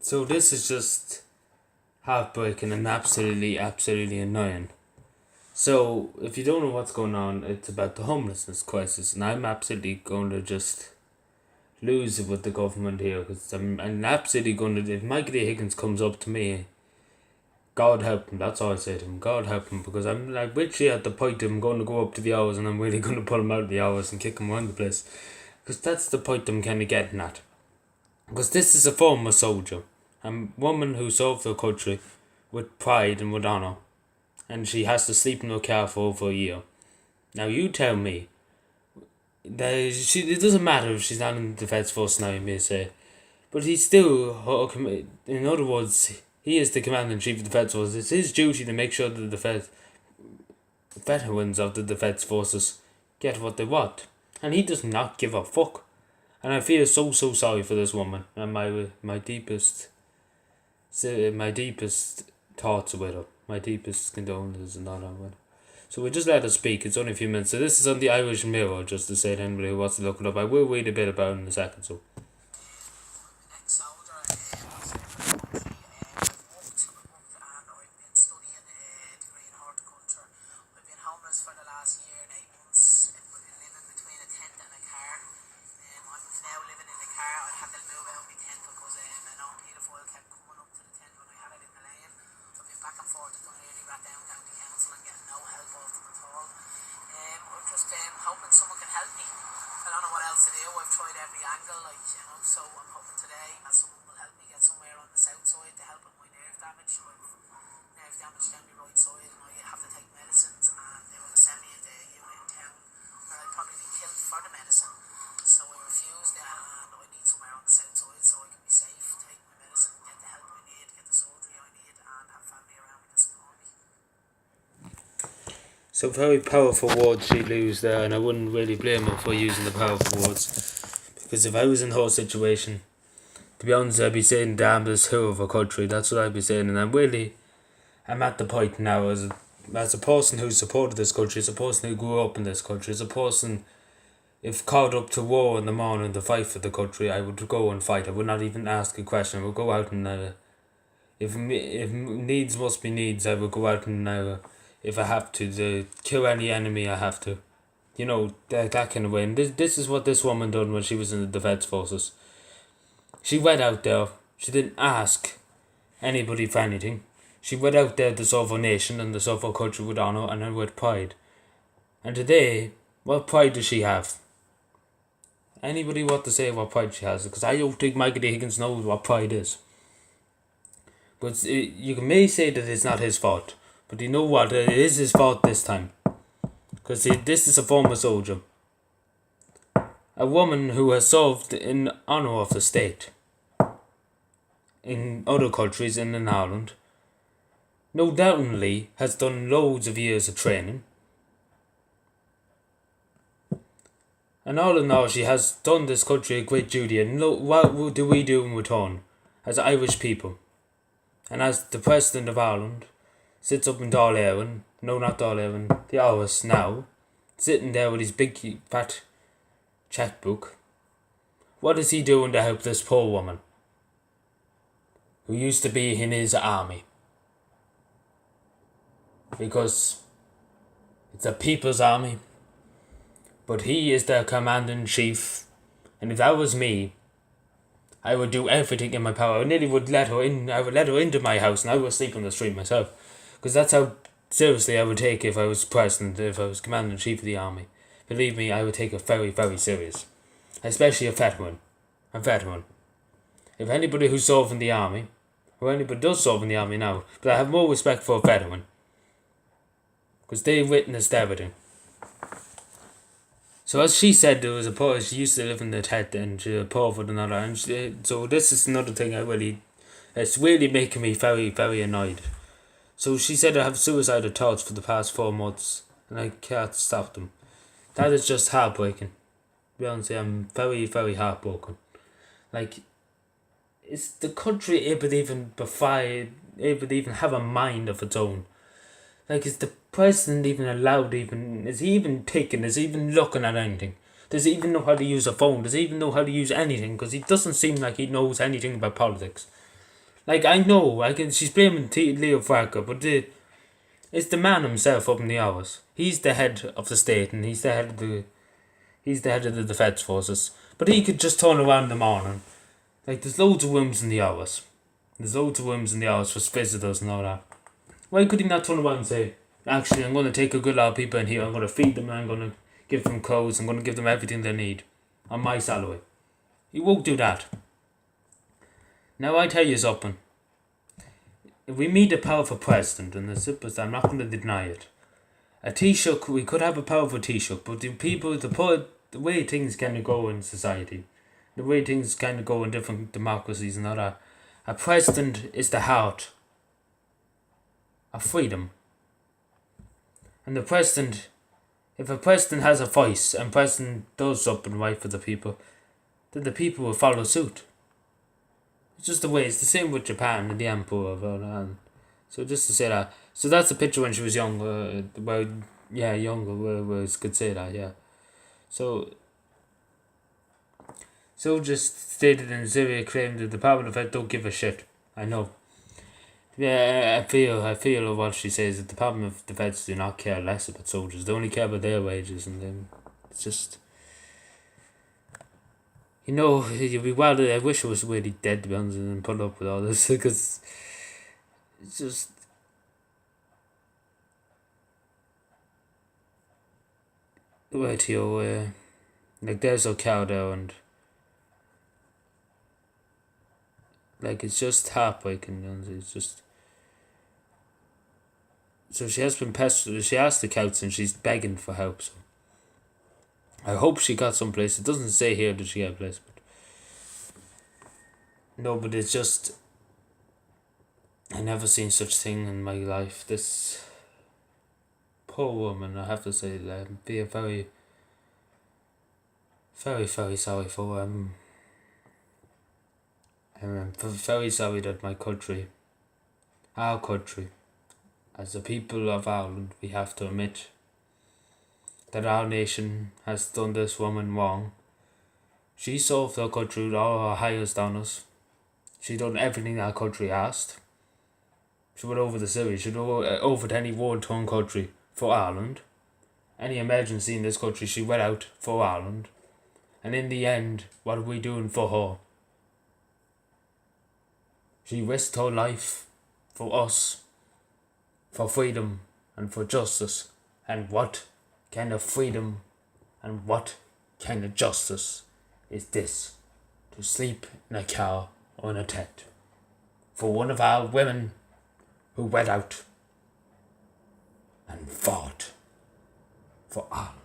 So this is just heartbreaking and absolutely annoying. So if you don't know what's going on, it's about the homelessness crisis, and I'm absolutely going to just lose it with the government here because I'm absolutely going to. If Michael D. Higgins comes up to me, God help him. That's all I say to him. God help him, because I'm like literally at the point I'm going to go up to the hours and I'm really going to pull him out of the hours and kick him around the place, because that's the point I'm kind of getting at. Because this is a former soldier, a woman who served her country with pride and with honour, and she has to sleep in her car for over a year. Now you tell me that it doesn't matter if she's not in the Defence Force now, you may say, but he's still in other words, he is the Commander in Chief of the Defence Force. It's his duty to make sure that the veterans of the Defence Forces get what they want, and he does not give a fuck. And I feel so sorry for this woman, and my deepest thoughts with her, my deepest condolences and all that with her. So we just let her speak. It's only a few minutes. So this is on the Irish Mirror, just to say to anybody who wants to look it up. I will read a bit about it in a second. So for the last year and 8 months. We've been living between a tent and a car. I'm now living in the car. I had to move out of my tent because an old paedophile kept coming up to the tent when I had it in the lane. I've been back and forth to Dunleary, Rathdown County Council, and getting no help off them at all. I'm just hoping someone can help me. I don't know what else to do. I've tried every angle, so I'm hoping today that someone will help me get somewhere on the south side to help with my nerve damage. I've nerve damage down my right side, and I have to take medicines, and they want to send me into a unit in town where I'd probably be killed for the medicine. So I refused that, and I need somewhere on the south side so I can be safe, take my medicine, get the help I need, get the surgery I need, and have family around me to support me. So very powerful words she used there, and I wouldn't really blame her for using the powerful words, because if I was in her situation, to be honest, I'd be saying damn this hill of a country. That's what I'd be saying, and I'm at the point now as a person who supported this country, as a person who grew up in this country, as a person, if called up to war in the morning to fight for the country, I would go and fight. I would not even ask a question. I would go out and if needs must be needs, I would go out and if I have to kill any enemy, I have to. That kind of way. And this is what this woman done when she was in the Defence Forces. She went out there. She didn't ask anybody for anything. She went out there to serve her nation and to serve her country with honour and with pride. And today, what pride does she have? Anybody want to say what pride she has? Because I don't think Michael D. Higgins knows what pride is. But you may say that it's not his fault. But you know what? It is his fault this time. Because this is a former soldier. A woman who has served in honour of the state. In other countries and in Ireland. No doubtly has done loads of years of training. And all in all, she has done this country a great duty. And look, what do we do in return as Irish people? And as the President of Ireland sits up in Dáil Éireann, no, not Dáil Éireann, the Áras now, sitting there with his big fat checkbook, what is he doing to help this poor woman who used to be in his army? Because it's a people's army, but he is their commander-in-chief, and if that was me, I would do everything in my power. I nearly would let her in. I would let her into my house, and I would sleep on the street myself, because that's how seriously I would take if I was president, if I was commander-in-chief of the army. Believe me, I would take it very, very serious, especially a veteran. A veteran. If anybody who's served in the army, or anybody does serve in the army now, but I have more respect for a veteran, because they witnessed everything. So as she said, there was a poor, she used to live in the tent and she was poor for another, and so this is another thing it's really making me very, very annoyed. So she said I have suicidal thoughts for the past 4 months and I can't stop them. That is just heartbreaking. To be honest, I'm very, very heartbroken. Is the country able to even have a mind of its own? Is the president even allowed is he even taking, is he even looking at anything? Does he even know how to use a phone? Does he even know how to use anything? Because he doesn't seem like he knows anything about politics. Like, I know, she's blaming Leo Varadkar, but it's the man himself up in the hours. He's the head of the state, and he's the head of the defence forces. But he could just turn around in the morning. Like, there's loads of rooms in the hours. There's loads of rooms in the hours for visitors and all that. Why could he not turn around and say, actually, I'm going to take a good lot of people in here, I'm going to feed them, I'm going to give them clothes, I'm going to give them everything they need on my salary. He won't do that. Now I tell you something. If we meet a powerful president, and the simplest, I'm not going to deny it. A Taoiseach, we could have a powerful Taoiseach, but the way things kind of go in society, the way things kind of go in different democracies and all that, a president is the heart of freedom. And the president, if a president has a voice and president does something right for the people, then the people will follow suit. It's just the way, it's the same with Japan and the emperor of all that. So just to say that. So that's a picture when she was younger, younger, where could say that, yeah. So just stated in Syria claimed that the Department of Health don't give a shit. I know. Yeah, I feel what she says. The Department of Defence do not care less about soldiers. They only care about their wages, and then it's just. You know, you'd be wild. I wish I was really dead, to be honest, and put up with all this, because it's just. Right here, like there's a cow there, and like it's just heartbreaking, and it's just. So she has been pestered. She asked the couch, and she's begging for help. So I hope she got someplace. It doesn't say here that she got a place, but no, but it's just. I never seen such thing in my life. This poor woman, I have to say, be a very, very, very sorry for. I'm very sorry that my country, our country, as the people of Ireland, we have to admit that our nation has done this woman wrong. She served her country with all her highest honours. She done everything our country asked. She went over the series. She went over to any war-torn country for Ireland. Any emergency in this country, she went out for Ireland. And in the end, what are we doing for her? She risked her life for us, for freedom and for justice. And what kind of freedom and what kind of justice is this? To sleep in a car or in a tent for one of our women who went out and fought for Ireland.